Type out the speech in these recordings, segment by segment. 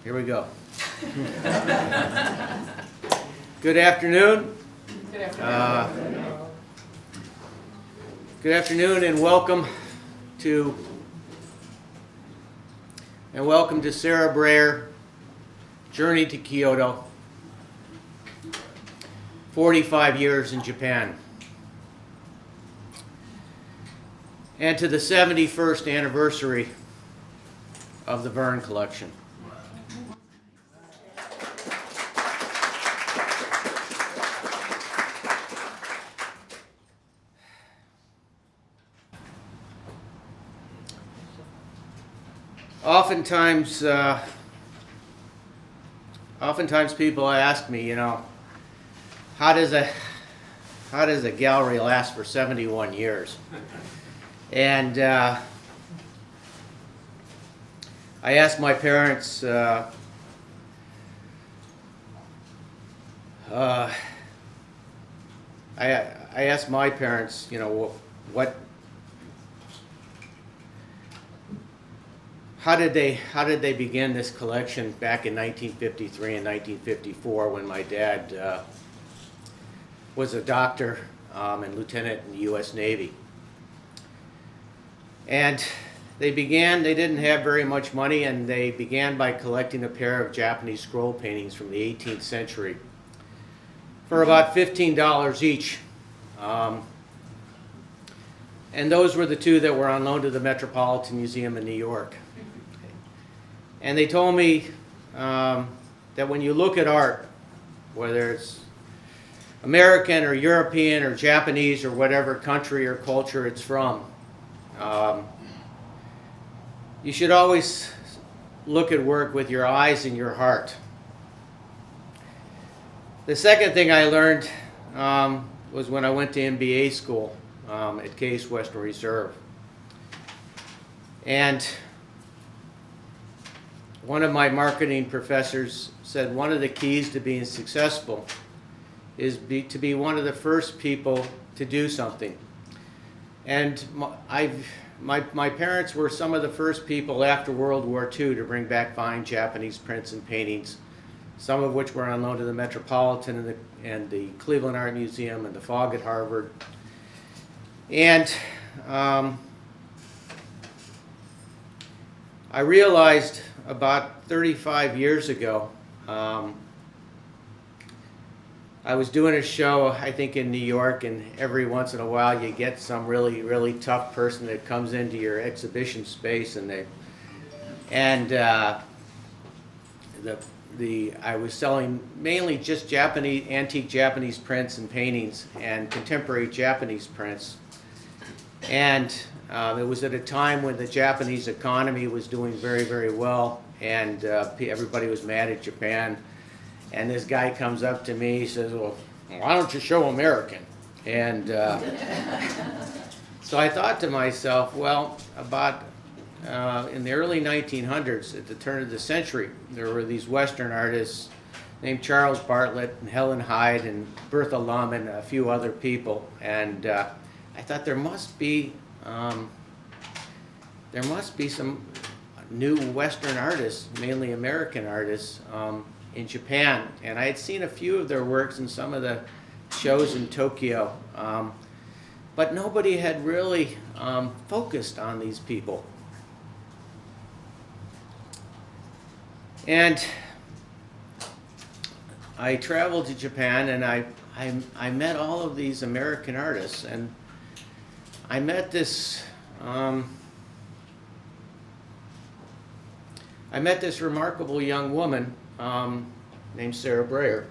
Here we go. Good afternoon. Good afternoon, and welcome to Sarah Brayer, Journey to Kyoto, 45 years in Japan, and to the 71st anniversary of the Verne collection. Oftentimes people ask me, how does a gallery last for 71 years? And I asked my parents, I asked my parents, how did they begin this collection back in 1953 and 1954 when my dad was a doctor and lieutenant in the U.S. Navy? And they didn't have very much money, and they began by collecting a pair of Japanese scroll paintings from the 18th century for about $15 each. And those were the two that were on loan to the Metropolitan Museum in New York. And they told me that when you look at art, whether it's American or European or Japanese or whatever country or culture it's from, you should always look at work with your eyes and your heart. The second thing I learned was when I went to MBA school at Case Western Reserve. And one of my marketing professors said one of the keys to being successful is to be one of the first people to do something. And my parents were some of the first people after World War II to bring back fine Japanese prints and paintings, some of which were on loan to the Metropolitan and the Cleveland Art Museum and the Fogg at Harvard. And I realized about 35 years ago, I was doing a show, I think, in New York, and every once in a while you get some really, really tough person that comes into your exhibition space, and I was selling mainly just antique Japanese prints and paintings and contemporary Japanese prints. And it was at a time when the Japanese economy was doing very, very well, and everybody was mad at Japan. And this guy comes up to me, he says, well, why don't you show American? And so I thought to myself, well, about in the early 1900s, at the turn of the century, there were these Western artists named Charles Bartlett and Helen Hyde and Bertha Lum and a few other people. And I thought there must be some new Western artists, mainly American artists, in Japan. And I had seen a few of their works in some of the shows in Tokyo, but nobody had really focused on these people. And I traveled to Japan, and I met all of these American artists, and I met this remarkable young woman named Sarah Brayer.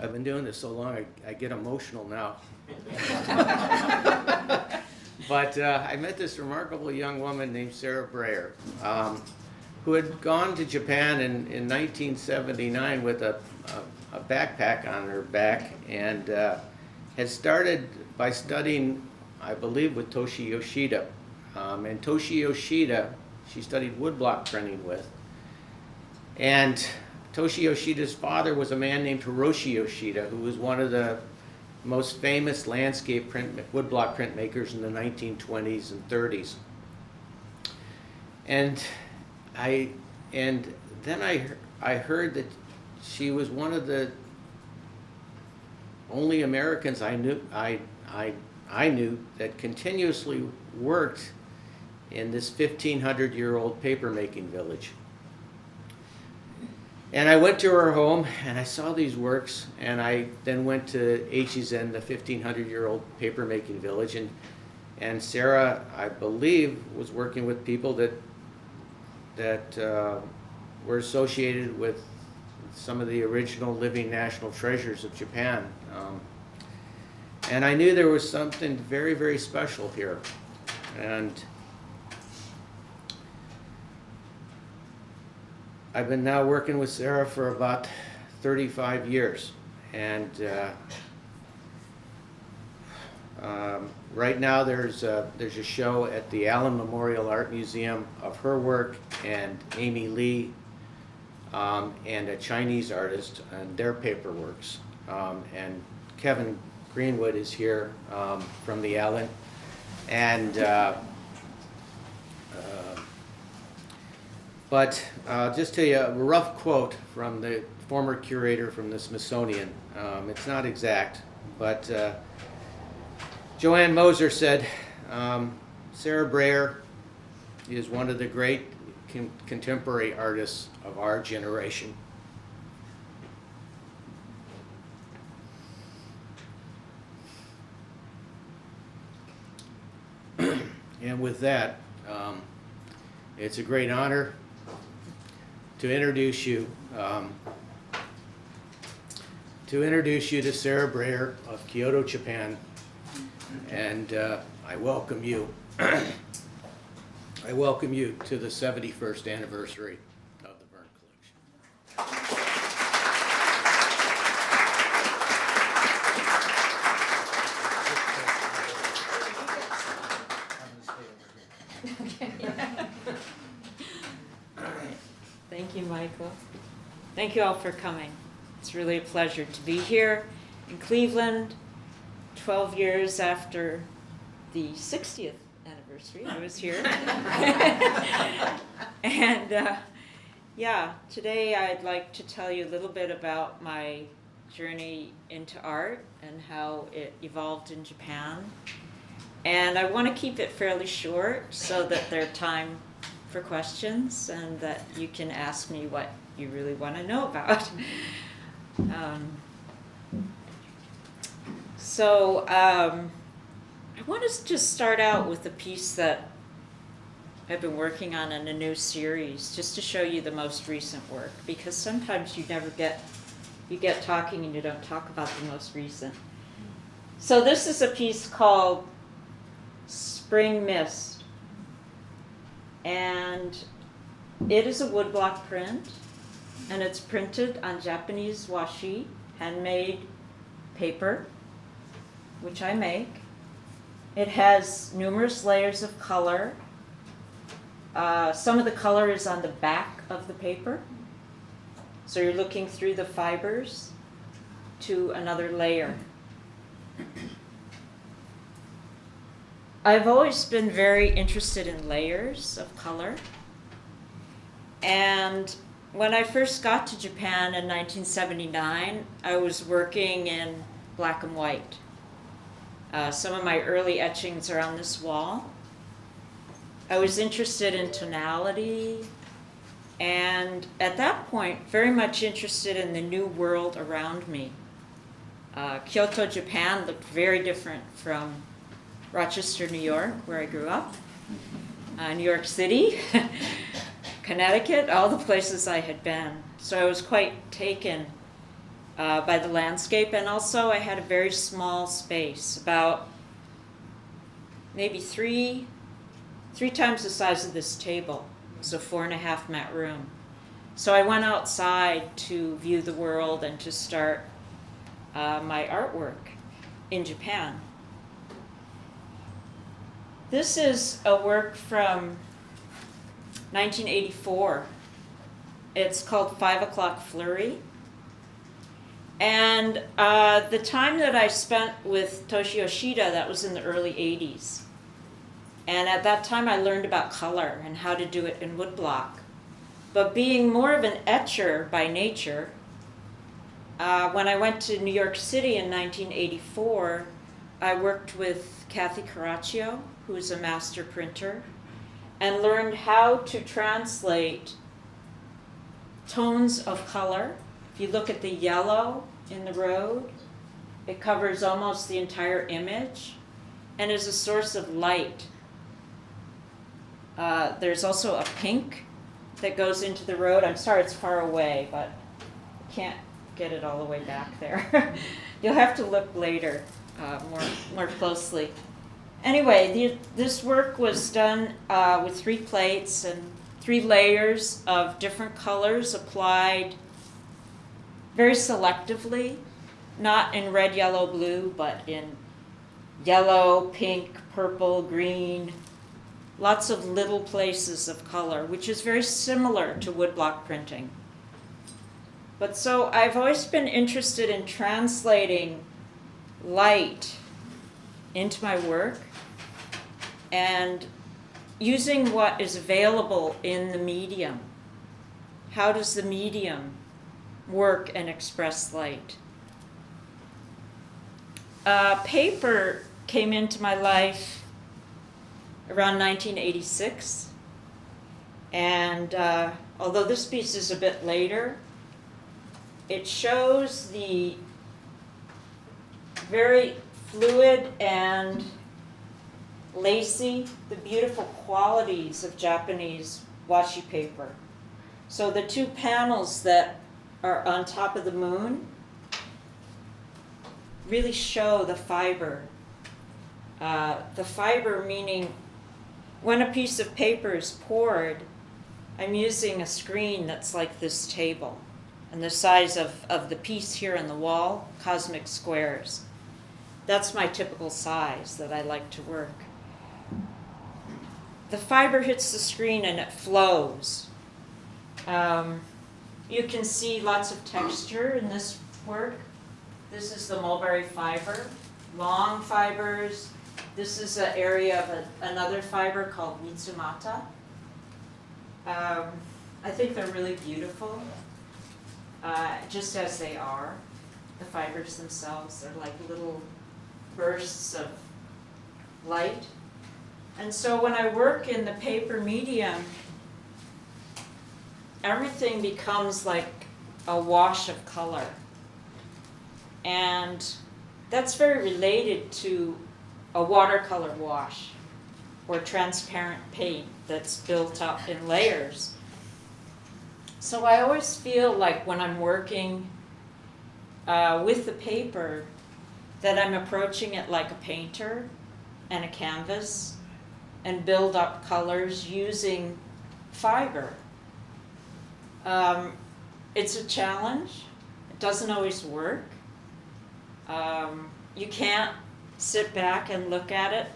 I've been doing this so long, I get emotional now. But I met this remarkable young woman named Sarah Brayer, who had gone to Japan in 1979 with a backpack on her back, and had started by studying, I believe, with Toshi Yoshida. And Toshi Yoshida, she studied woodblock printing with. And Toshi Yoshida's father was a man named Hiroshi Yoshida, who was one of the most famous landscape woodblock printmakers in the 1920s and 30s. And then I heard that she was one of the only Americans I knew that continuously worked in this 1,500-year-old papermaking village. And I went to her home and I saw these works, and I then went to Echizen, the 1,500-year-old papermaking village, and Sarah, I believe, was working with people that were associated with some of the original living national treasures of Japan. And I knew there was something very, very special here. And I've been now working with Sarah for about 35 years. And right now there's a show at the Allen Memorial Art Museum of her work and Amy Lee and a Chinese artist and their paperworks. And Kevin Greenwood is here from the Allen. And but just tell you a rough quote from the former curator from the Smithsonian. It's not exact, but Joanne Moser said, Sarah Brayer is one of the great contemporary artists of our generation. And with that, it's a great honor to introduce you to Sarah Brayer of Kyoto, Japan, and I welcome you. I welcome you to the 71st anniversary of the Verne Collection. Thank you, Michael. Thank you all for coming. It's really a pleasure to be here in Cleveland, 12 years after the 60th anniversary. I was here. And yeah, today I'd like to tell you a little bit about my journey into art and how it evolved in Japan. And I want to keep it fairly short so that there's time for questions and that you can ask me what you really want to know about. I want to just start out with a piece that I've been working on in a new series, just to show you the most recent work, because sometimes you get talking and you don't talk about the most recent. So this is a piece called Spring Mist, and it is a woodblock print, and it's printed on Japanese washi, handmade paper, which I make. It has numerous layers of color. Some of the color is on the back of the paper, so you're looking through the fibers to another layer. I've always been very interested in layers of color, and when I first got to Japan in 1979, I was working in black and white. Some of my early etchings are on this wall. I was interested in tonality, and at that point, very much interested in the new world around me. Kyoto, Japan looked very different from Rochester, New York, where I grew up, New York City, Connecticut, all the places I had been. So I was quite taken by the landscape, and also I had a very small space, about maybe three times the size of this table, so 4.5 mat room. So I went outside to view the world and to start my artwork in Japan. This is a work from 1984. It's called 5 O'Clock Flurry. And the time that I spent with Toshi Yoshida, that was in the early 80s. And at that time I learned about color and how to do it in woodblock. But being more of an etcher by nature, when I went to New York City in 1984, I worked with Kathy Caraccio, who is a master printer, and learned how to translate tones of color. If you look at the yellow in the road, it covers almost the entire image and is a source of light. There's also a pink that goes into the road. I'm sorry it's far away, but I can't get it all the way back there. You'll have to look later more closely. Anyway, this work was done with 3 plates and 3 layers of different colors applied very selectively, not in red, yellow, blue, but in yellow, pink, purple, green, lots of little places of color, which is very similar to woodblock printing. But so I've always been interested in translating light into my work and using what is available in the medium. How does the medium work and express light? Paper came into my life around 1986, and although this piece is a bit later, it shows the very fluid and lacy, the beautiful qualities of Japanese washi paper. So the 2 panels that are on top of the moon really show the fiber. The fiber meaning when a piece of paper is poured, I'm using a screen that's like this table and the size of the piece here on the wall, cosmic squares. That's my typical size that I like to work. The fiber hits the screen and it flows. You can see lots of texture in this work. This is the mulberry fiber, long fibers. This is an area of another fiber called Mitsumata. I think they're really beautiful, just as they are. The fibers themselves, they're like little bursts of light. And so when I work in the paper medium, everything becomes like a wash of color. And that's very related to a watercolor wash or transparent paint that's built up in layers. So I always feel like when I'm working with the paper that I'm approaching it like a painter and a canvas and build up colors using fiber. It's a challenge. It doesn't always work. You can't sit back and look at it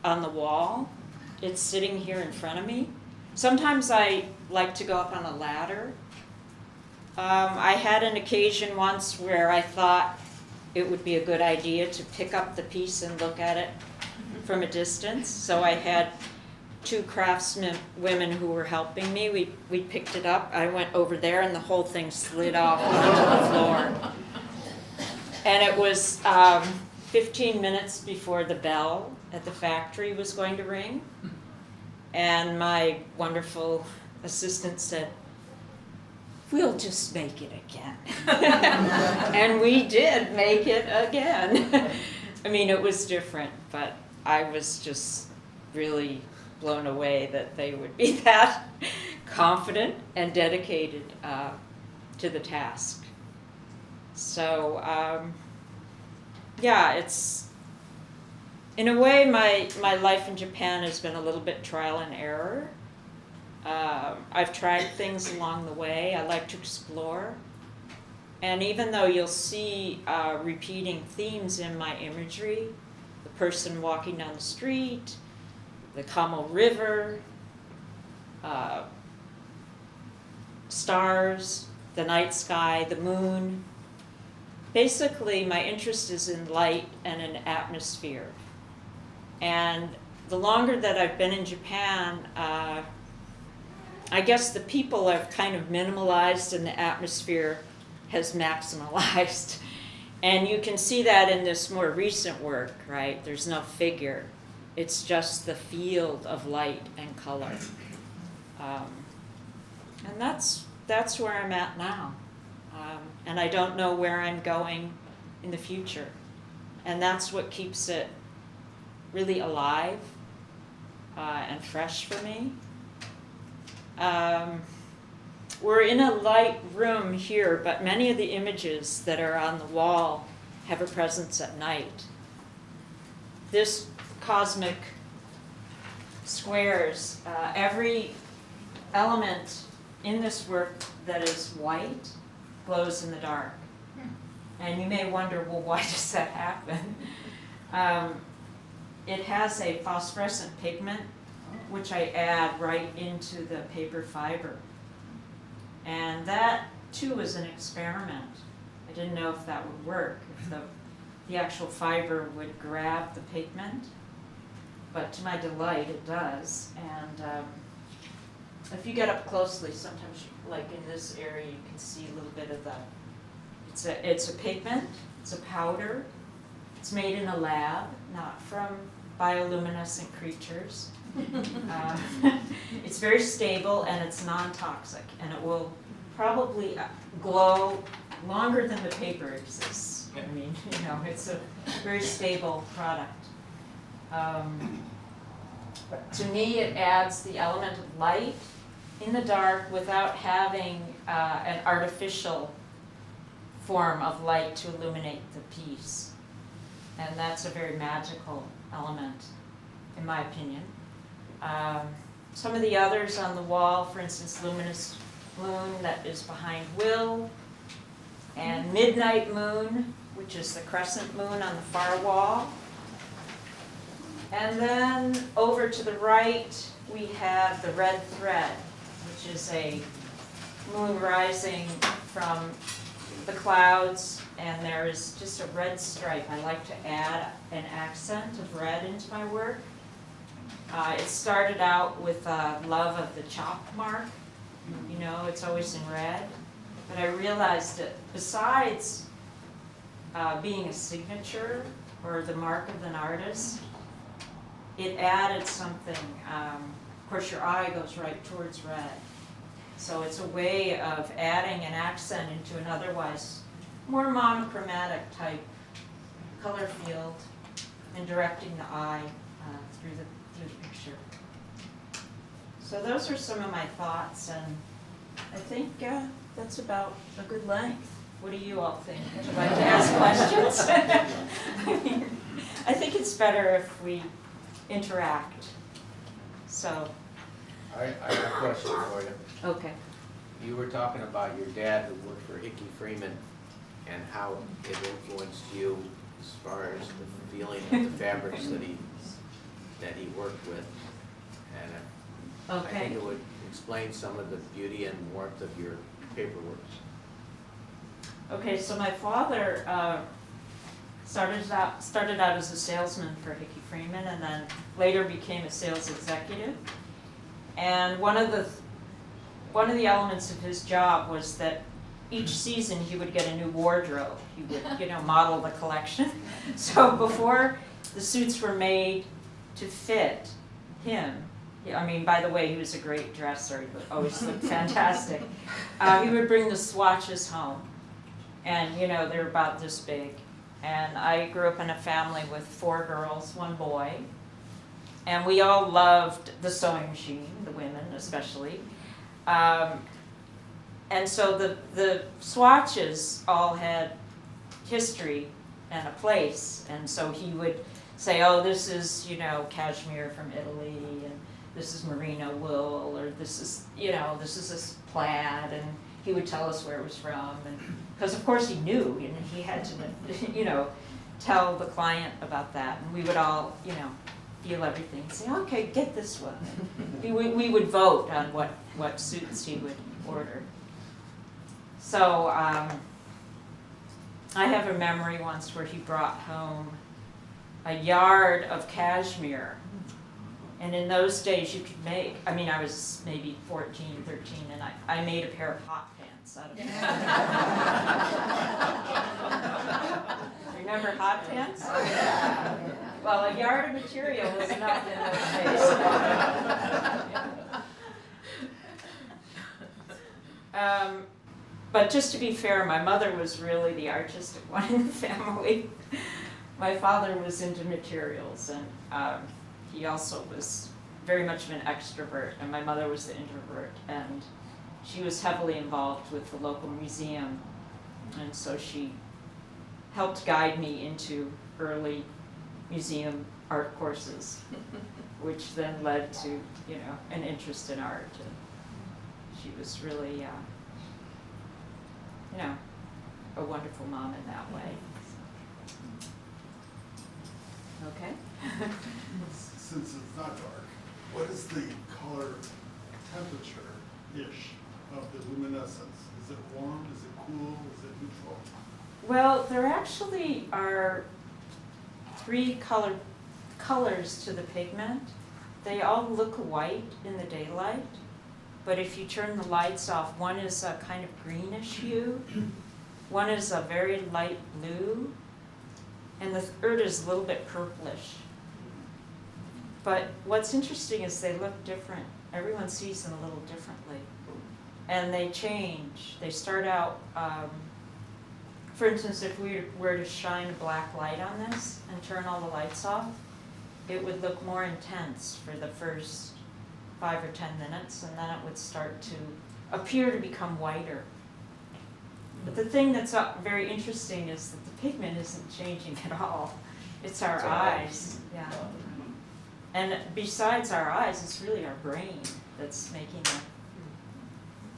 on the wall. It's sitting here in front of me. Sometimes I like to go up on a ladder. I had an occasion once where I thought it would be a good idea to pick up the piece and look at it from a distance. So I had 2 craftsmen women who were helping me. We picked it up. I went over there and the whole thing slid off onto the floor. And it was 15 minutes before the bell at the factory was going to ring. And my wonderful assistant said, "We'll just make it again." And we did make it again. I mean, it was different, but I was just really blown away that they would be that confident and dedicated to the task. So, yeah, it's, in a way, my life in Japan has been a little bit trial and error. I've tried things along the way. I like to explore. And even though you'll see repeating themes in my imagery, the person walking down the street, the Kamo River, stars, the night sky, the moon, basically my interest is in light and in atmosphere. And the longer that I've been in Japan, I guess the people have kind of minimalized and the atmosphere has maximalized. And you can see that in this more recent work, right? There's no figure. It's just the field of light and color. And that's where I'm at now. And I don't know where I'm going in the future. And that's what keeps it really alive and fresh for me. We're in a light room here, but many of the images that are on the wall have a presence at night. This cosmic squares, every element in this work that is white glows in the dark. And you may wonder, well, why does that happen? It has a phosphorescent pigment, which I add right into the paper fiber. And that, too, is an experiment. I didn't know if that would work, if the actual fiber would grab the pigment. But to my delight, it does. And if you get up closely, sometimes, like in this area, you can see a little bit of the, it's a pigment, it's a powder. It's made in a lab, not from bioluminescent creatures. It's very stable and it's non-toxic, and it will probably glow longer than the paper exists. I mean, it's a very stable product. To me, it adds the element of light in the dark without having an artificial form of light to illuminate the piece. And that's a very magical element, in my opinion. Some of the others on the wall, for instance, Luminous Moon that is behind Will, and Midnight Moon, which is the crescent moon on the far wall. And then over to the right, we have the Red Thread, which is a moon rising from the clouds, and there is just a red stripe. I like to add an accent of red into my work. It started out with love of the chalk mark. It's always in red. But I realized that besides being a signature or the mark of an artist, it added something. Of course, your eye goes right towards red. So it's a way of adding an accent into an otherwise more monochromatic type color field and directing the eye through the picture. So those are some of my thoughts, and I think that's about a good length. What do you all think? Would you like to ask questions? I think it's better if we interact. So. I have a question for you. Okay. You were talking about your dad who worked for Hickey Freeman and how it influenced you as far as the feeling of the fabrics that he worked with. And I think it would explain some of the beauty and warmth of your paperwork. Okay, so my father started out as a salesman for Hickey Freeman, and then later became a sales executive. And one of the elements of his job was that each season he would get a new wardrobe. He would, model the collection. So before the suits were made to fit him, by the way, he was a great dresser. He always looked fantastic. He would bring the swatches home, and they're about this big. And I grew up in a family with 4 girls, 1 boy. And we all loved the sewing machine, the women especially. And so the swatches all had history and a place. And so he would say, oh, this is, cashmere from Italy, and this is merino wool, or this is this plaid. And he would tell us where it was from. And because, of course, he knew, and he had to, tell the client about that. And we would all, feel everything, say, okay, get this one. We would vote on what suits he would order. So I have a memory once where he brought home a yard of cashmere. And in those days you could make, I mean, I was maybe 14, 13, and I made a pair of hot pants out of it. Remember hot pants? Well, a yard of material was enough in those days. But just to be fair, my mother was really the artistic one in the family. My father was into materials, and he also was very much of an extrovert, and my mother was the introvert, and she was heavily involved with the local museum, and so she helped guide me into early museum art courses, which then led to, you know, an interest in art. And she was really, you know, a wonderful mom in that way. Okay. Since it's not dark, what is the color temperature-ish of the luminescence? Is it warm? Is it cool? Is it neutral? Well, there actually are three colors to the pigment. They all look white in the daylight, but if you turn the lights off, one is a kind of greenish hue, one is a very light blue, and the third is a little bit purplish. But what's interesting is they look different. Everyone sees them a little differently. And they change. They start out, for instance, if we were to shine a black light on this and turn all the lights off, it would look more intense for the first 5 or 10 minutes, and then it would start to appear to become whiter. But the thing that's very interesting is that the pigment isn't changing at all. It's our eyes. Yeah. And besides our eyes, it's really our brain that's making the,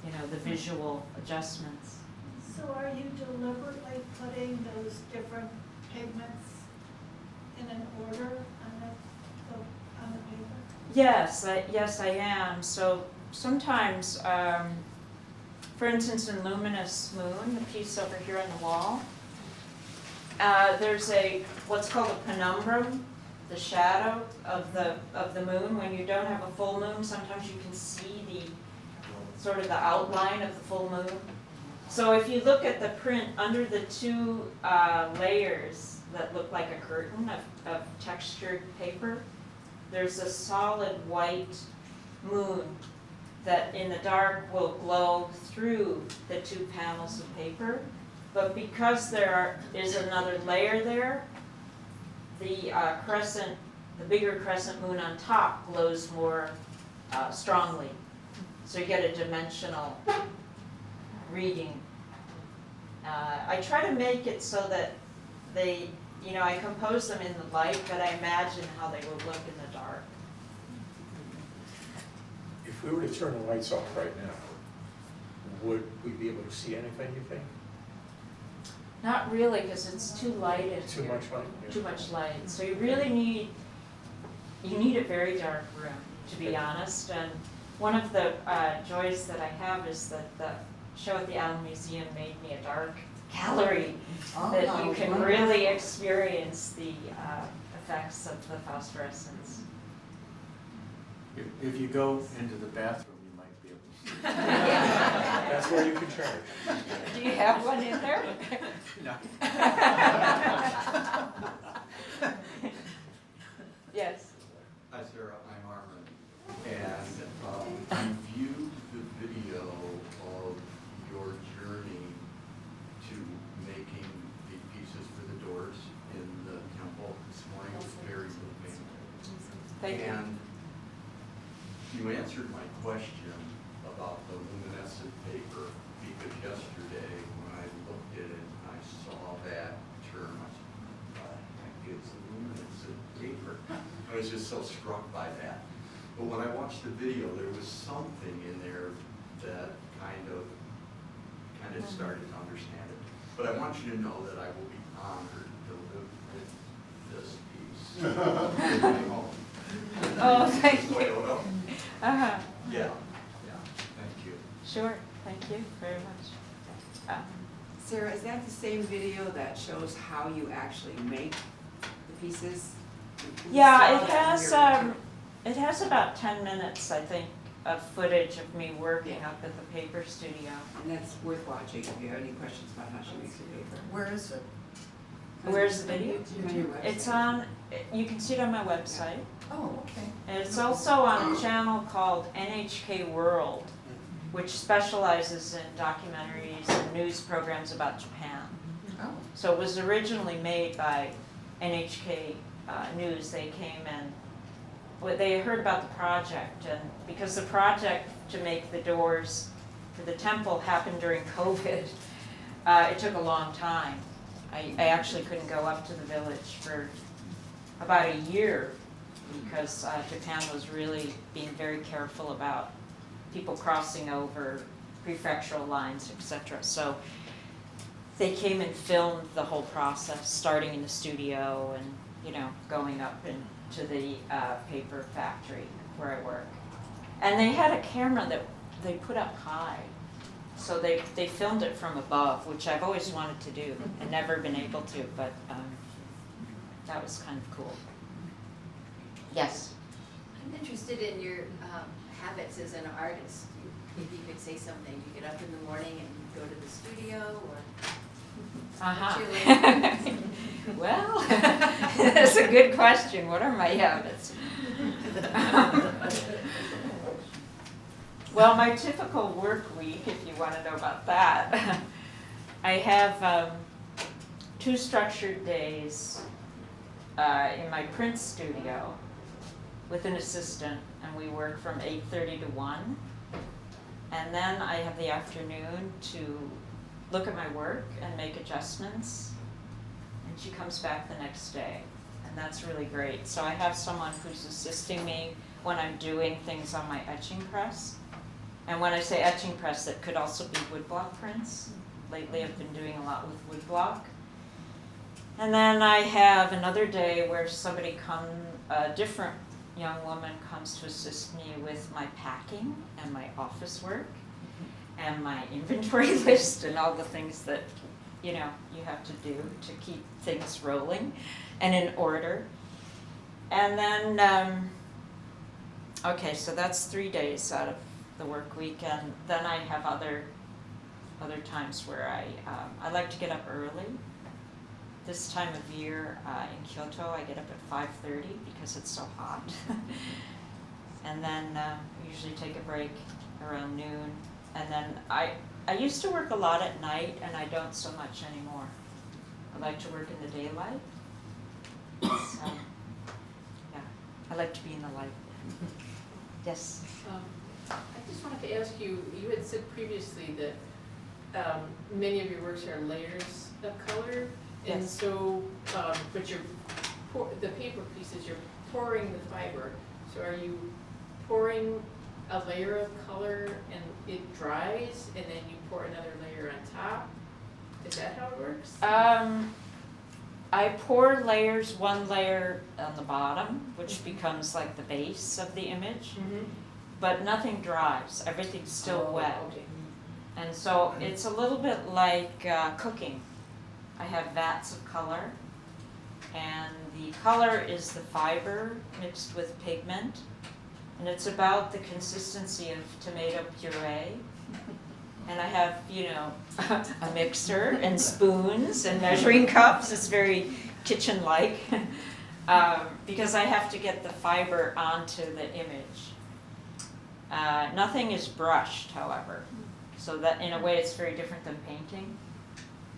you know, the visual adjustments. So are you deliberately putting those different pigments in an order on the paper? Yes, I am. So sometimes, for instance, in Luminous Moon, the piece over here on the wall, there's what's called a penumbrum, the shadow of the moon. When you don't have a full moon, sometimes you can see the sort of the outline of the full moon. So if you look at the print under the two layers that look like a curtain of textured paper, there's a solid white moon that in the dark will glow through the two panels of paper. But because there is another layer there, the bigger crescent moon on top glows more strongly. So you get a dimensional reading. I try to make it so that they, you know, I compose them in the light, but I imagine how they would look in the dark. If we were to turn the lights off right now, would we be able to see anything, you think? Not really, because it's too light in Too here. much light? Yeah. Too much light. So you really need a very dark room, to be honest. And one of the joys that I have is that the show at the Allen Museum made me a dark gallery that you can really experience the effects of the phosphorescence. If you go into the bathroom, you might be able to see. That's where you can charge. Do you have one in there? No. Yes. Hi Sarah, I'm Armin, and I viewed the video of your journey to making the pieces for the doors in the temple this morning. It was very moving. Thank you. And you answered my question about the luminescent paper, because yesterday when I looked at it, I saw that term. I said, what the heck is luminescent paper? I was just so struck by that. But when I watched the video, there was something in there that kind of started to understand it. But I want you to know that I will be honored to live with this piece in my home. Oh, thank you. Kyoto. Uh-huh. Yeah, thank you. Sure, thank you very much. Sarah, is that the same video that shows how you actually make the pieces? Yeah, You it saw that has, in your- it has about 10 minutes, I think, of footage of me working Yeah. up at the paper studio. And that's worth watching if you have any questions about how she makes the paper. Where is it? Where's the video? It's on your website. It's on, you can see it on my website. Oh, okay. And it's also on a channel called NHK World, which specializes in documentaries and news programs about Japan. Oh, So it was originally made by NHK News. They came and they heard about the project, and because the project to make the doors for the temple happened during COVID, it took a long time. I actually couldn't go up to the village for about a year because Japan was really being very careful about people crossing over prefectural lines, etc. So they came and filmed the whole process, starting in the studio and, you know, going up into the paper factory where I work. And they had a camera that they put up high. So they filmed it from above, which I've always wanted to do and never been able to, but that was kind of cool. Yes? I'm interested in your habits as an artist. If you could say something, you get up in the morning and go to the studio, or Uh-huh. Well, that's a good question. What are my habits? Well, my typical work week, if you want to know about that, I have 2 structured days in my print studio with an assistant, and we work from 8:30 to 1. And then I have the afternoon to look at my work and make adjustments, and she comes back the next day, and that's really great. So I have someone who's assisting me when I'm doing things on my etching press. And when I say etching press, that could also be woodblock prints. Lately I've been doing a lot with woodblock. And then I have another day where a different young woman comes to assist me with my packing and my office work and my inventory list and all the things that, you know, you have to do to keep things rolling and in order. And then, okay, so that's 3 days out of the work week, and then I have other times where I like to get up early. This time of year in Kyoto, I get up at 5:30 because it's so hot. And then usually take a break around noon. And then I used to work a lot at night, and I don't so much anymore. I like to work in the daylight. So, yeah, I like to be in the light. Yes? I just wanted to ask you, you had said previously that many of your works are layers of color. And Yes. so, but the paper pieces, you're pouring the fiber. So are you pouring a layer of color and it dries and then you pour another layer on top? Is that how it works? I pour layers, 1 layer on the bottom, which becomes like the base of the image, but nothing dries. Everything's still wet. Okay. And so it's a little bit like cooking. I have vats of color, and the color is the fiber mixed with pigment, and it's about the consistency of tomato puree. And I have, you know, a mixer and spoons and measuring cups. It's very kitchen-like because I have to get the fiber onto the image. Nothing is brushed, however, so that in a way it's very different than painting.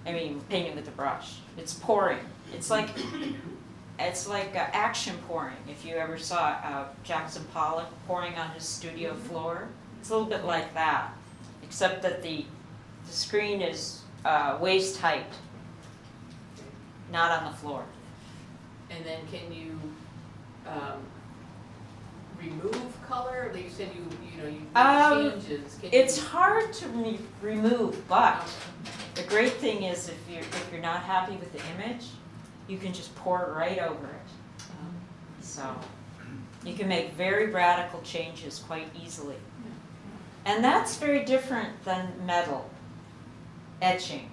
I mean, painting with a brush. It's pouring. It's like action pouring. If you ever saw Jackson Pollock pouring on his studio floor, it's a little bit like that, except that the screen is waist height, not on the floor. And then can you remove color? Like you said, you make changes. Can It's you, hard to remove, but the great thing is if you're not happy with the image, you can just pour it right over it. So you can make very radical changes quite easily. And that's very different than metal etching.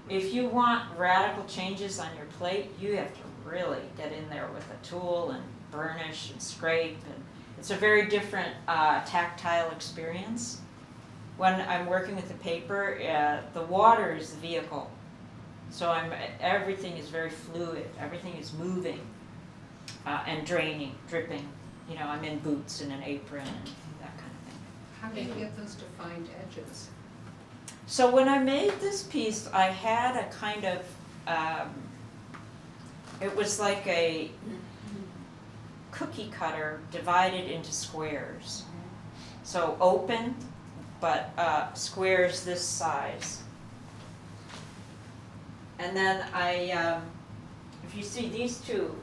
If you want radical changes on your plate, you have to really get in there with a tool and burnish and scrape, and it's a very different tactile experience. When I'm working with the paper, the water is the vehicle. So everything is very fluid, everything is moving and draining, dripping. You know, I'm in boots and an apron and that kind of thing. How do you get those defined edges? So when I made this piece, I had a kind of, it was like a cookie cutter divided into squares. So open, but squares this size. And then if you see, these two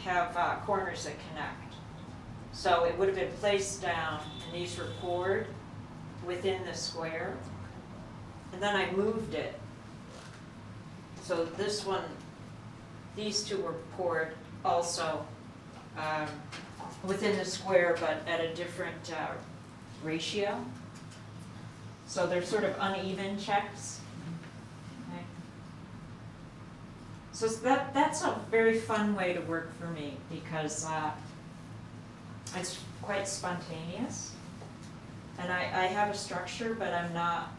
have corners that connect. So it would have been placed down, and these were poured within the square. And then I moved it. So this one, these two were poured also within the square, but at a different ratio. So they're sort of uneven checks. Okay. So that's a very fun way to work for me because it's quite spontaneous. And I have a structure, but I'm not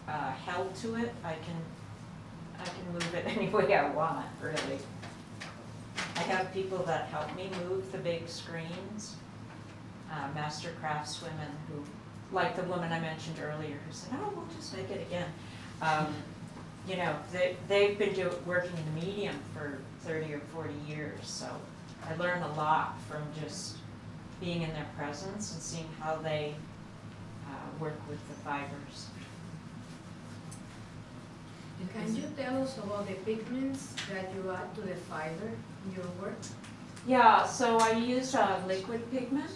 held to it. I can move it any way I want, really. I have people that help me move the big screens, master craftswomen who, like the woman I mentioned earlier, who said, "Oh, we'll just make it again." You know, they've been working in the medium for 30 or 40 years, so I learn a lot from just being in their presence and seeing how they work with the fibers. Can you tell us about the pigments that you add to the fiber in your work? Yeah, so I use a liquid pigment,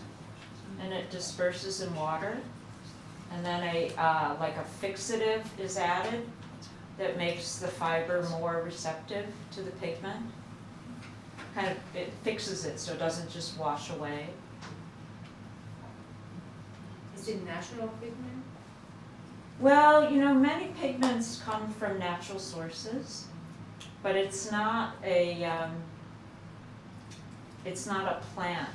and it disperses in water. And then like a fixative is added that makes the fiber more receptive to the pigment. Kind of, it fixes it so it doesn't just wash away. Is it natural pigment? Well, you know, many pigments come from natural sources, but it's not a plant.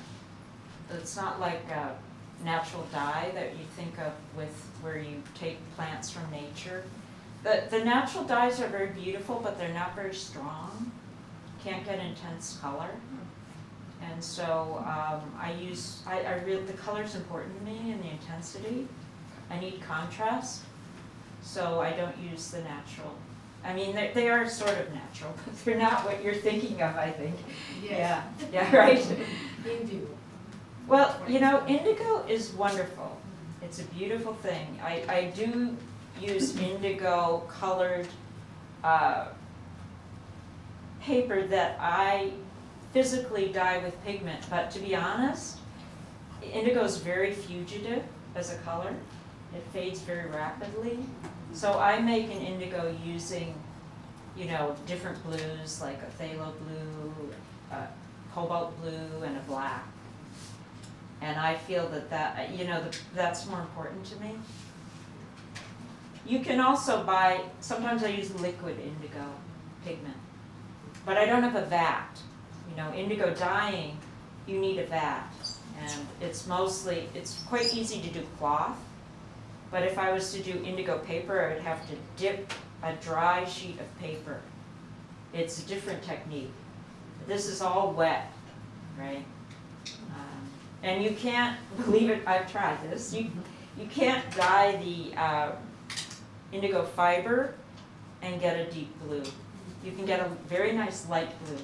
It's not like a natural dye that you think of with where you take plants from nature. The natural dyes are very beautiful, but they're not very strong. Can't get intense color. And so the color's important to me and the intensity. I need contrast, so I don't use the natural. I mean, they are sort of natural, but they're not what you're thinking of, I think. Yes. Yeah, right. Indigo. Well, you know, indigo is wonderful. It's a beautiful thing. I do use indigo colored paper that I physically dye with pigment, but to be honest, indigo is very fugitive as a color. It fades very rapidly. So I make an indigo using, you know, different blues like a phthalo blue, cobalt blue, and a black. And I feel that you know, that's more important to me. You can also buy, sometimes I use liquid indigo pigment, but I don't have a vat. You know, indigo dyeing, you need a vat. And it's quite easy to do cloth, but if I was to do indigo paper, I would have to dip a dry sheet of paper. It's a different technique. This is all wet, right? And you can't, believe it, I've tried this, you can't dye the indigo fiber and get a deep blue. You can get a very nice light blue,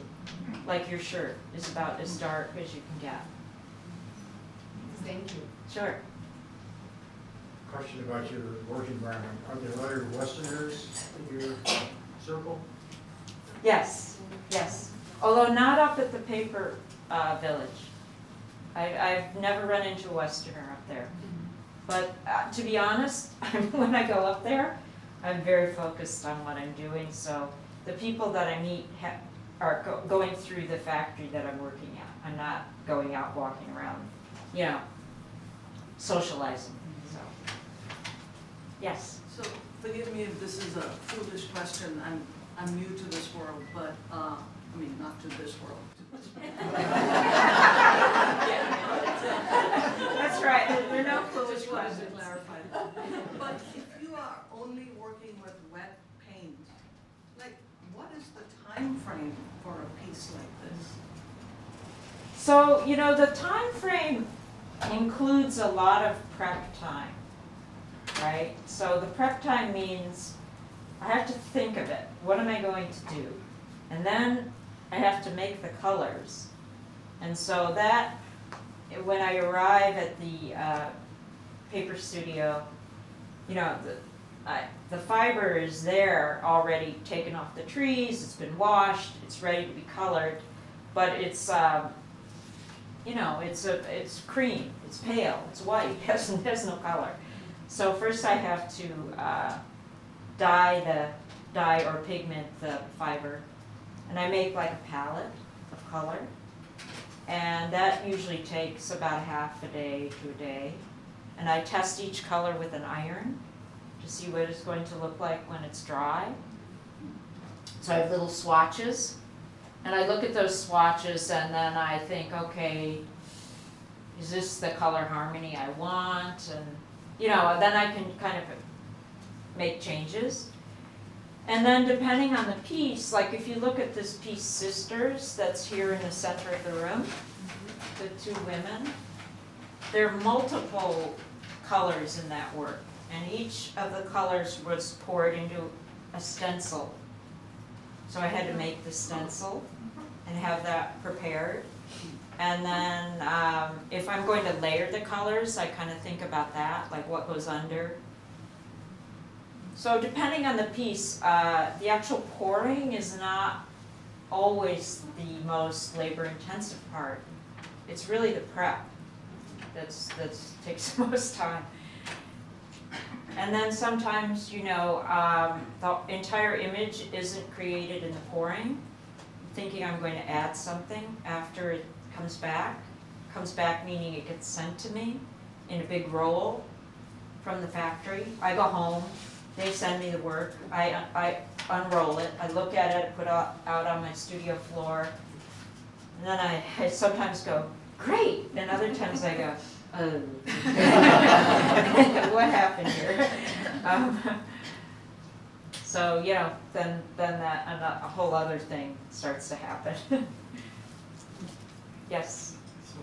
like your shirt is about as dark as you can get. Thank you. Sure. Question about your work environment. Are there other Westerners in your circle? Yes, yes. Although not up at the paper village. I've never run into a Westerner up there. But to be honest, when I go up there, I'm very focused on what I'm doing. So the people that I meet are going through the factory that I'm working at. I'm not going out walking around, you know, socializing. So, yes. So forgive me if this is a foolish question, and I'm new to this world, but, I mean, not to this world. That's right, we're no foolish Just wanted to ones. clarify that. But if you are only working with wet paint, like, what is the time frame for a piece like this? So, you know, the time frame includes a lot of prep time, right? So the prep time means I have to think of it. What am I going to do? And then I have to make the colors. And so that, when I arrive at the paper studio, you know, the fiber is there already taken off the trees, it's been washed, it's ready to be colored, but it's, you know, it's cream, it's pale, it's white, it has no color. So first I have to dye or pigment the fiber, and I make like a palette of color, and that usually takes about a half a day to a day. And I test each color with an iron to see what it's going to look like when it's dry. So I have little swatches, and I look at those swatches and then I think, okay, is this the color harmony I want? And, you know, then I can kind of make changes. And then depending on the piece, like if you look at this piece, Sisters, that's here in the center of the room, the two women, there are multiple colors in that work. And each of the colors was poured into a stencil. So I had to make the stencil and have that prepared. And then if I'm going to layer the colors, I kind of think about that, like what goes under. So depending on the piece, the actual pouring is not always the most labor-intensive part. It's really the prep that's takes the most time. And then sometimes, you know, the entire image isn't created in the pouring. I'm thinking I'm going to add something after it comes back. Comes back meaning it gets sent to me in a big roll from the factory. I go home. They send me the work, I unroll it, I look at it, put it out on my studio floor, and then I sometimes go, great, and other times I go, oh. What happened here? So, you know, then that, a whole other thing starts to happen. Yes? So,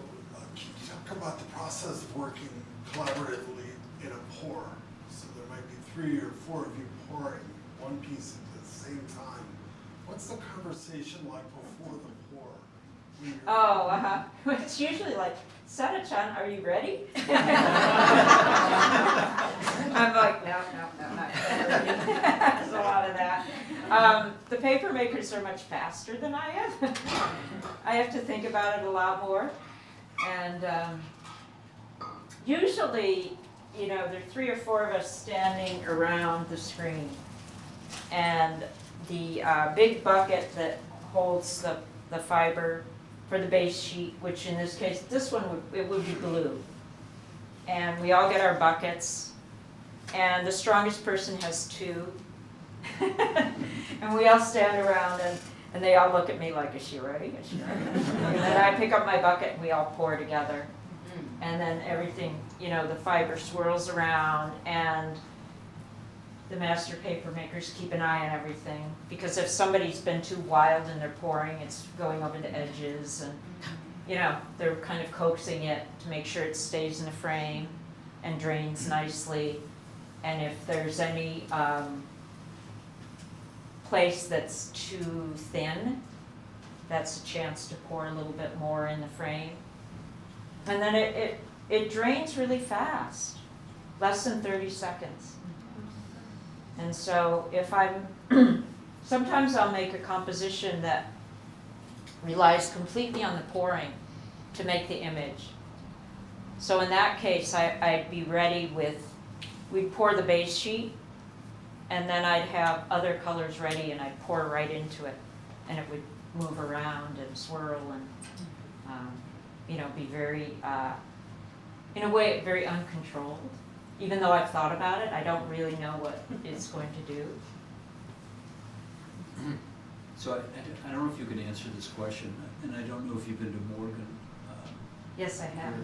can you talk about the process of working collaboratively in a pour? So there might be 3 or 4 of you pouring one piece at the same time. What's the conversation like before the pour? When you're- Oh, it's usually like, Sada-chan, are you ready? I'm like, no, not ready. There's a lot of that. The paper makers are much faster than I am. I have to think about it a lot more. And usually, you know, there are 3 or 4 of us standing around the screen. And the big bucket that holds the fiber for the base sheet, which in this case, this one would be blue. And we all get our buckets, and the strongest person has 2. And we all stand around, and they all look at me like, is she ready? Is she ready? And then I pick up my bucket, and we all pour together. And then everything, you know, the fiber swirls around, and the master paper makers keep an eye on everything. Because if somebody's been too wild in their pouring, it's going over the edges, and, you know, they're kind of coaxing it to make sure it stays in the frame and drains nicely. And if there's any place that's too thin, that's a chance to pour a little bit more in the frame. And then it drains really fast, less than 30 seconds. And so if I'm, sometimes I'll make a composition that relies completely on the pouring to make the image. So in that case, I'd be ready with, we'd pour the base sheet, and then I'd have other colors ready, and I'd pour right into it, and it would move around and swirl and, you know, be very, in a way, very uncontrolled. Even though I've thought about it, I don't really know what it's going to do. So I don't know if you can answer this question, and I don't know if you've been to Morgan. Yes, I have.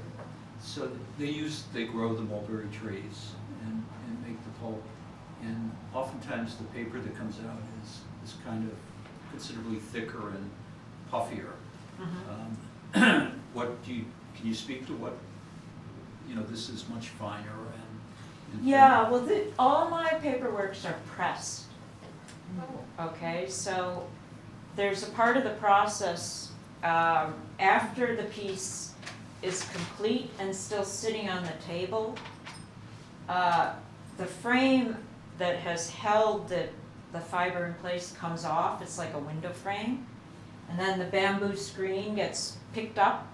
So they grow the mulberry trees and make the pulp, and oftentimes the paper that comes out is kind of considerably thicker and puffier. Can you speak to what, this is much finer and Yeah, well, all my paperworks are pressed. Okay, so there's a part of the process after the piece is complete and still sitting on the table. The frame that has held the fiber in place comes off. It's like a window frame. And then the bamboo screen gets picked up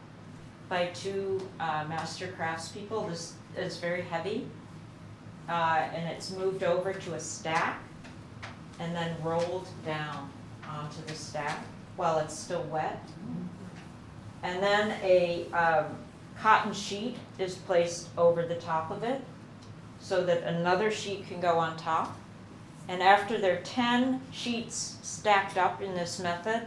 by two master craftspeople. This is very heavy. And it's moved over to a stack and then rolled down onto the stack while it's still wet. And then a cotton sheet is placed over the top of it so that another sheet can go on top. And after there are 10 sheets stacked up in this method,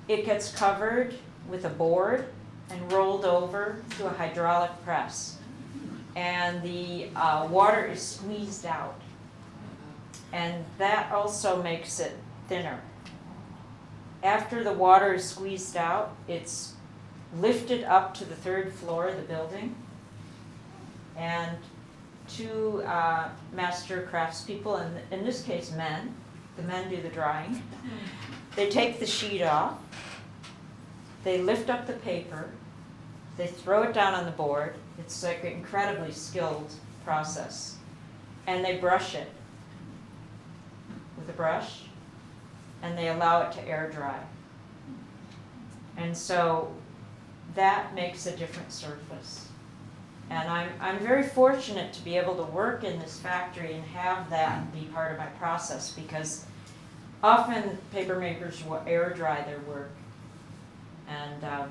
it gets covered with a board and rolled over to a hydraulic press. And the water is squeezed out. And that also makes it thinner. After the water is squeezed out, it's lifted up to the 3rd floor of the building. And two master craftspeople, and in this case men, the men do the drying, they take the sheet off, they lift up the paper, they throw it down on the board. It's like an incredibly skilled process. And they brush it with a brush, and they allow it to air dry. And so that makes a different surface. And I'm very fortunate to be able to work in this factory and have that be part of my process, because often paper makers will air dry their work. And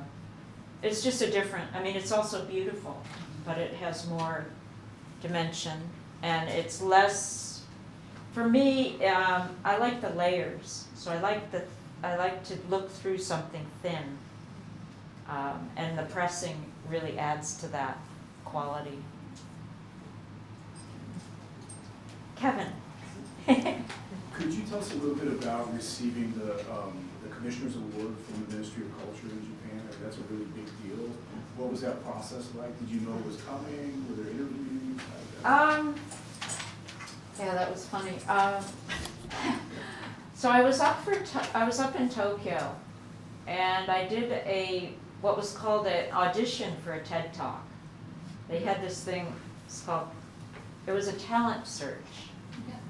it's just a different, it's also beautiful, but it has more dimension, and it's less, for me, I like the layers. So I like to look through something thin, and the pressing really adds to that quality. Kevin. Could you tell us a little bit about receiving the Commissioner's Award from the Ministry of Culture in Japan? That's a really big deal. What was that process like? Did you know it was coming? Were there interviews? Yeah, that was funny. So I was up in Tokyo, and I did what was called an audition for a TED Talk. They had this thing, it was a talent search.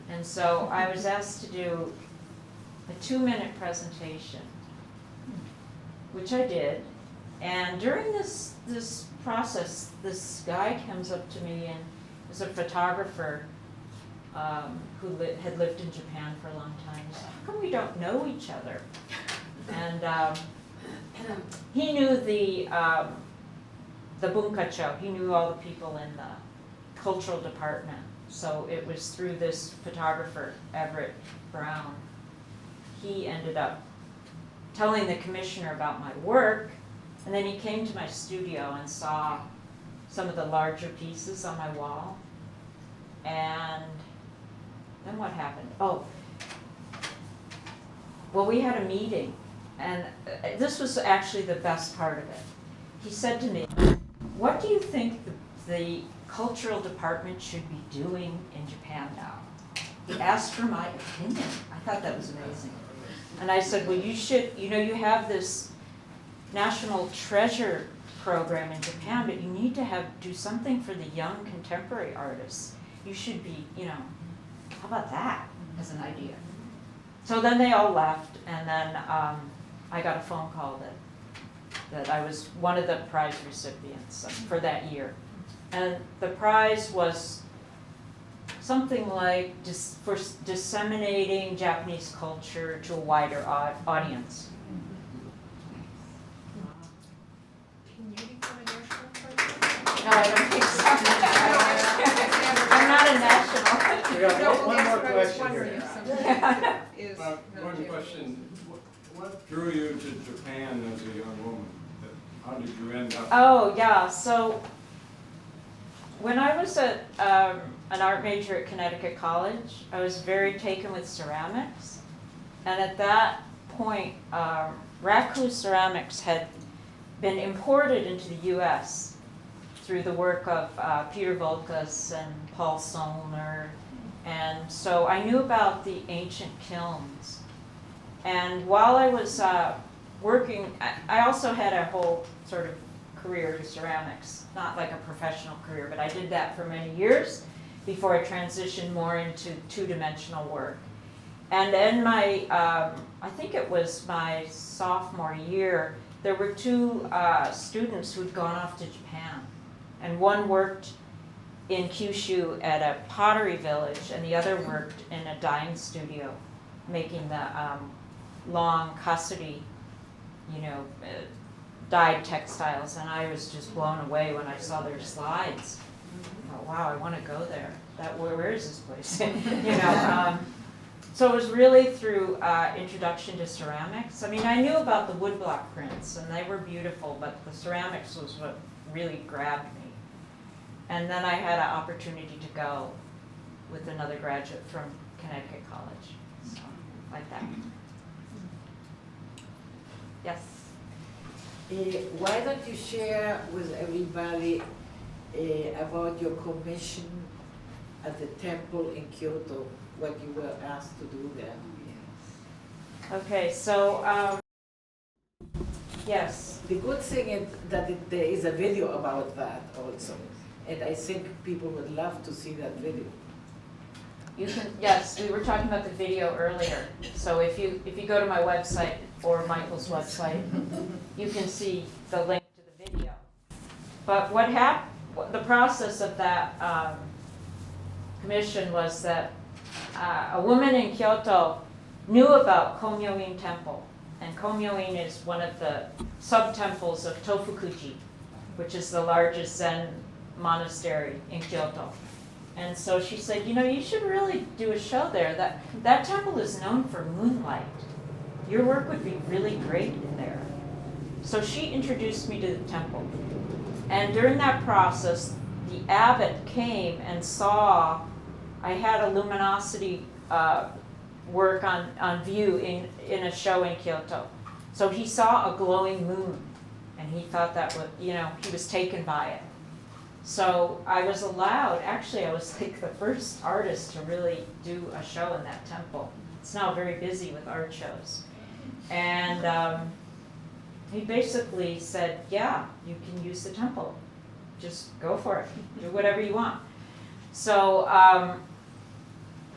And so I was asked to do a 2-minute presentation, which I did. And during this process, this guy comes up to me and is a photographer who had lived in Japan for a long time. He said, "How come we don't know each other?" And he knew the Bunkacho. He knew all the people in the cultural department. So it was through this photographer, Everett Brown. He ended up telling the commissioner about my work, and then he came to my studio and saw some of the larger pieces on my wall. And then what happened? Oh, well, we had a meeting, and this was actually the best part of it. He said to me, "What do you think the cultural department should be doing in Japan now?" He asked for my opinion. I thought that was amazing. And I said, "Well, you should, you have this national treasure program in Japan, but you need to do something for the young contemporary artists. You should be, how about that as an idea?" So then they all left, and then I got a phone call that I was one of the prize recipients for that year. And the prize was something like for disseminating Japanese culture to a wider audience. Can you become a national president? No, I don't think so. I'm not a national. We got one more question here. is. One relative. question, what drew you to Japan as a young woman? How did you end up? Oh, yeah, so when I was an art major at Connecticut College, I was very taken with ceramics. And at that point, Raku ceramics had been imported into the US through the work of Peter Volkas and Paul Solner. And so I knew about the ancient kilns. And while I was working, I also had a whole sort of career in ceramics, not like a professional career, but I did that for many years before I transitioned more into two-dimensional work. And in my, I think it was my sophomore year, there were two students who'd gone off to Japan. And one worked in Kyushu at a pottery village, and the other worked in a dyeing studio, making the long kasuri, dyed textiles. And I was just blown away when I saw their slides. I thought, wow, I want to go there. Where is this place? So it was really through introduction to ceramics. I mean, I knew about the woodblock prints, and they were beautiful, but the ceramics was what really grabbed me. And then I had an opportunity to go with another graduate from Connecticut College, so like that. Yes? Why don't you share with everybody about your commission at the temple in Kyoto, what you were asked to do there? Okay, so, yes. The good thing is that there is a video about that also, and I think people would love to see that video. You can, yes, we were talking about the video earlier. So if you go to my website or Michael's website, you can see the link to the video. But what happened, the process of that commission was that a woman in Kyoto knew about Komyo-in Temple. And Komyo-in is one of the sub-temples of Tofukuji, which is the largest Zen monastery in Kyoto. And so she said, you should really do a show there. That temple is known for moonlight. Your work would be really great in there. So she introduced me to the temple. And during that process, the abbot came and saw I had a luminosity work on view in a show in Kyoto. So he saw a glowing moon, and he thought that was, he was taken by it. So I was allowed, actually I was like the first artist to really do a show in that temple. It's now very busy with art shows. And he basically said, yeah, you can use the temple. Just go for it, do whatever you want. So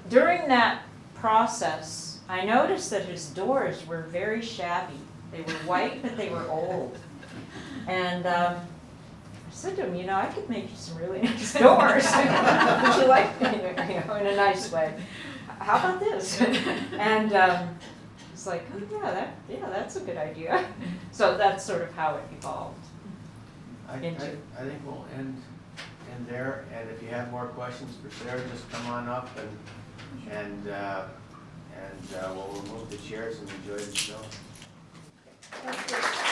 during that process, I noticed that his doors were very shabby. They were white, but they were old. And I said to him, I could make you some really nice doors. Would you like them? In a nice way. How about this? And it's like, oh yeah, that's a good idea. So that's sort of how it evolved. I think we'll end there, and if you have more questions for Sarah, just come on up and we'll remove the chairs and enjoy the show. Thank you.